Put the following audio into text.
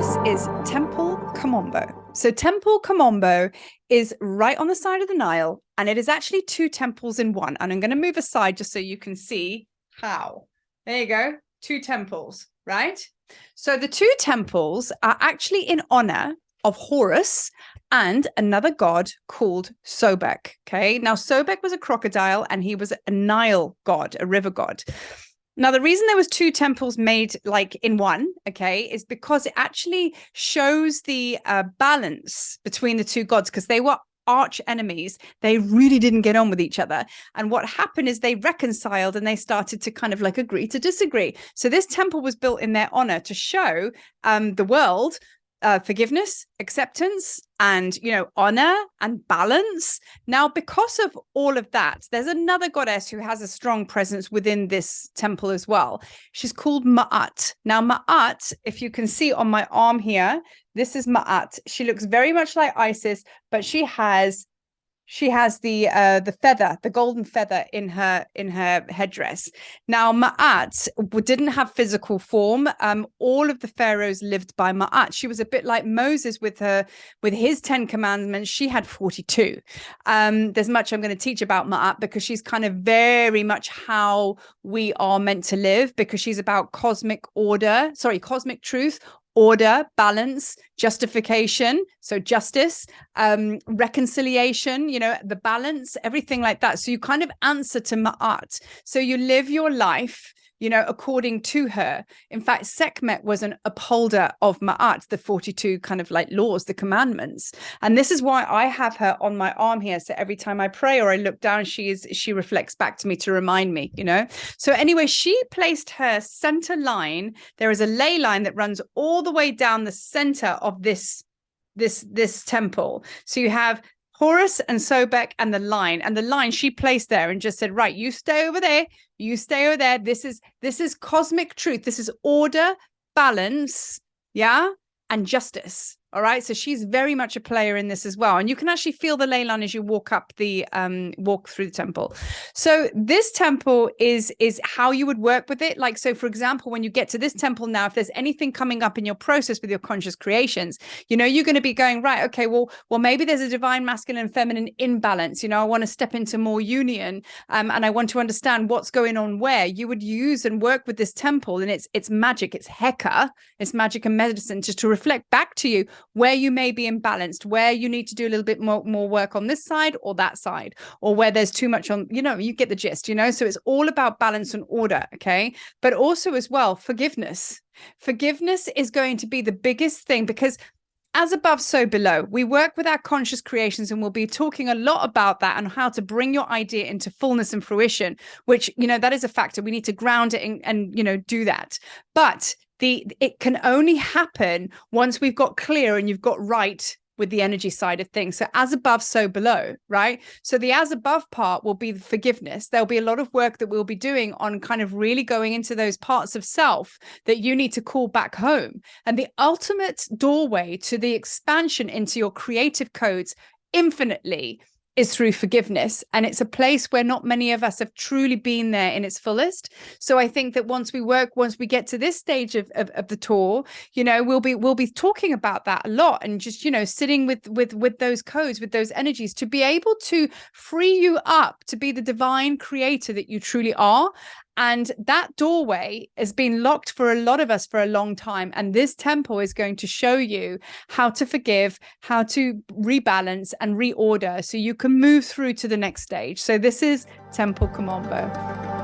this is Temple Kom Ombo. So Temple Kom Ombo is right on the side of the Nile, and it is actually two temples in one. And I'm going to move aside just so you can see how. There you go. Two temples, right? So the two temples are actually in honor of Horus and another god called Sobek. Okay. Now, Sobek was a crocodile and he was a Nile god, a river god. Now, the reason there was two temples made like in one, okay, is because it actually shows the balance between the two gods, because they were arch enemies. They really didn't get on with each other. And what happened is they reconciled and they started to kind of like agree to disagree. So this temple was built in their honor to show the world forgiveness, acceptance, and, you know, honor and balance. Now, because of all of that, there's another goddess who has a strong presence within this temple as well. She's called Ma'at. Now, Ma'at, if you can see on my arm here, this is Ma'at. She looks very much like Isis, but she has the feather, the golden feather in her headdress. Now, Ma'at didn't have physical form. All of the pharaohs lived by Ma'at. She was a bit like Moses with his 10 commandments. She had 42. There's much I'm going to teach about Ma'at, because she's kind of very much how we are meant to live, because she's about cosmic truth, order, balance, justification, so justice, reconciliation, you know, the balance, everything like that. So you kind of answer to Ma'at. So you live your life, you know, according to her. In fact, Sekhmet was an upholder of Ma'at, the 42 kind of like laws, the commandments. And this is why I have her on my arm here. So every time I pray or I look down, she reflects back to me to remind me, you know. So anyway, she placed her center line. There is a ley line that runs all the way down the center of this temple. So you have Horus and Sobek and the line she placed there and just said, right, you stay over there, you stay over there. This is cosmic truth. This is order, balance, yeah, and justice. All right. So she's very much a player in this as well. And you can actually feel the ley line as you walk through the temple. So this temple is how you would work with it. Like, so for example, when you get to this temple now, if there's anything coming up in your process with your conscious creations, you know, you're going to be going, right, okay, well, maybe there's a divine masculine and feminine imbalance. You know, I want to step into more union, and I want to understand what's going on where. You would use and work with this temple, and it's magic, it's Heka, it's magic and medicine, just to reflect back to you where you may be imbalanced, where you need to do a little bit more work on this side or that side, or where there's too much on, you know, you get the gist, you know. So it's all about balance and order, okay? But also as well, forgiveness. Forgiveness is going to be the biggest thing, because as above, so below. We work with our conscious creations, and we'll be talking a lot about that and how to bring your idea into fullness and fruition, which, you know, that is a factor. We need to ground it and you know, do that. But it can only happen once we've got clear and you've got right with the energy side of things. So as above, so below, right? So the as above part will be the forgiveness. There'll be a lot of work that we'll be doing on kind of really going into those parts of self that you need to call back home. And the ultimate doorway to the expansion into your creative codes infinitely is through forgiveness. And it's a place where not many of us have truly been there in its fullest. So I think that once we get to this stage of the tour, you know, we'll be talking about that a lot, and just, you know, sitting with those codes, with those energies, to be able to free you up to be the divine creator that you truly are. And that doorway has been locked for a lot of us for a long time. And this temple is going to show you how to forgive, how to rebalance and reorder, so you can move through to the next stage. So this is Temple Kom Ombo.